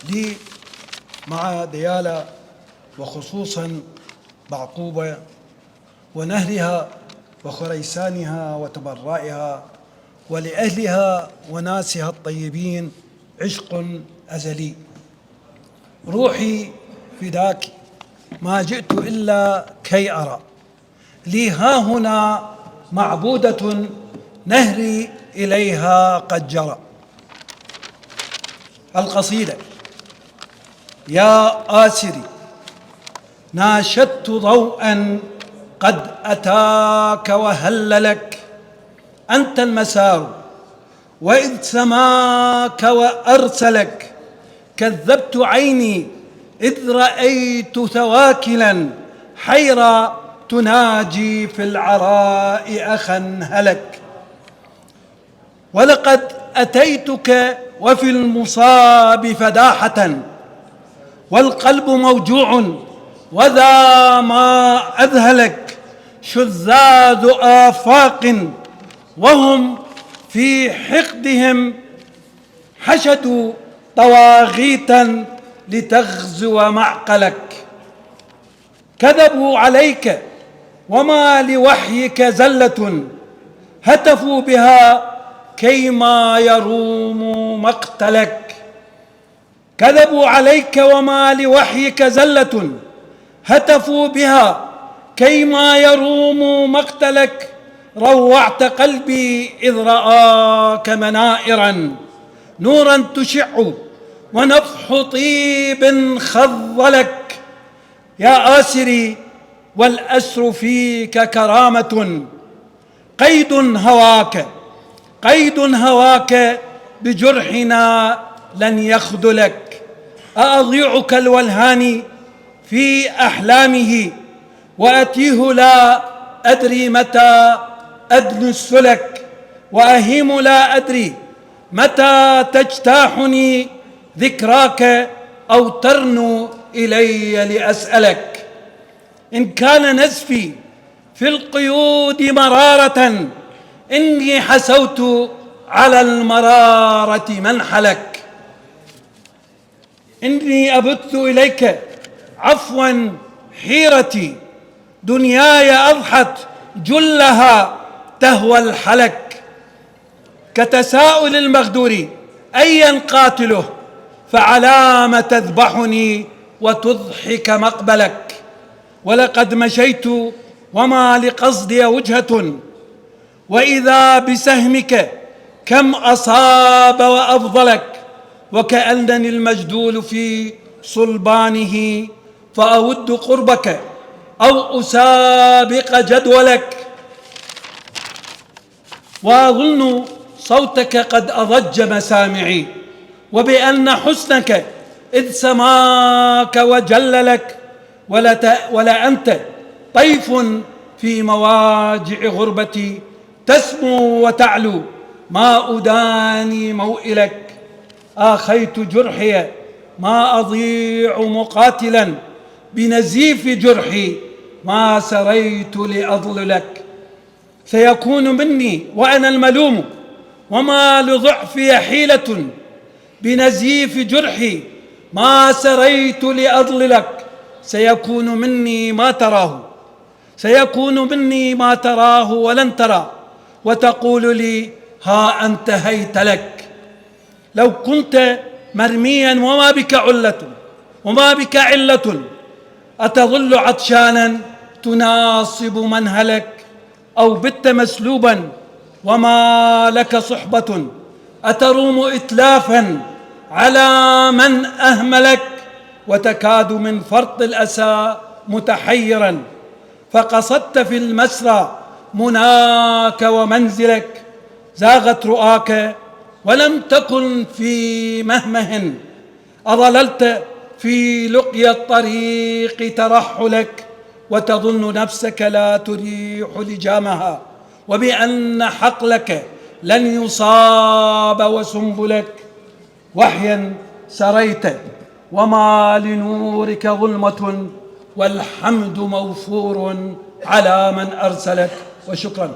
لي مع ديالى وخصوصا بعقوبة ونهرها وخريسانها وتبرائها، ولأهلها وناسها الطيبين عشق أزلي. روحي فداك، ما جئت إلا كي أرى لي ها هنا معبودة نهري إليها قد جرى. القصيدة: يا آسري، ناشدت ضوءا قد أتاك وهللك، أنت المسار وإذ سماك وأرسلك، كذبت عيني إذ رأيت ثواكلا حيرى تناجي في العراء أخا هلك. ولقد أتيتك وفي المصاب فداحة، والقلب موجوع وذا ما أذهلك، شذاذ آفاق وهم في حقدهم حشدوا طواغيتا لتغزو معقلك. كذبوا عليك وما لوحيك زلة، هتفوا بها كيما يروموا مقتلك. كذبوا عليك وما لوحيك زلة، هتفوا بها كيما يروموا مقتلك. روعت قلبي إذ رآك منائرا، نورا تشع ونفح طيب خضلك. يا آسري، والأسر فيك كرامة، قيد هواك قيد هواك بجرحنا لن يخذلك. أأضيع كالولهان في أحلامه، وأتيه لا أدري متى أدنو السلك، وأهيم لا أدري متى تجتاحني ذكراك أو ترنو إلي لأسألك. إن كان نزفي في القيود مرارة، إني حسوت على المرارة منحلك. إني أبث إليك عفوا حيرتي، دنياي أضحت جلها تهوى الحلك. كتساؤل المغدور أيا قاتله، فعلام تذبحني وتضحك مقبلك. ولقد مشيت وما لقصدي وجهة، وإذا بسهمك كم أصاب وأفضلك. وكأنني المجدول في صلبانه، فأود قربك أو أسابق جدولك. وأظن صوتك قد أضج مسامعي، وبأن حسنك إذ سماك وجللك. ولا أنت طيف في مواجع غربتي، تسمو وتعلو ما أداني موئلك. آخيت جرحي ما أضيع مقاتلا، بنزيف جرحي ما سريت لأضللك. سيكون مني وأنا الملوم وما لضعفي حيلة، بنزيف جرحي ما سريت لأضللك. سيكون مني ما تراه، سيكون مني ما تراه ولن ترى، وتقول لي ها أنت هيت لك. لو كنت مرميا وما بك علة وما بك علة، أتظل عطشانا تناصب منهلك، أو بت مسلوبا وما لك صحبة، أتروم إتلافا على من أهملك. وتكاد من فرط الأسى متحيرا، فقصدت في المسرى مناك ومنزلك. زاغت رؤاك ولم تكن في مهمه، أضللت في لقيا الطريق ترحلك. وتظن نفسك لا تريح لجامها، وبأن حقلك لن يصاب وسنبلك. وحيا سريت وما لنورك ظلمة، والحمد موفور على من أرسلك. وشكرا.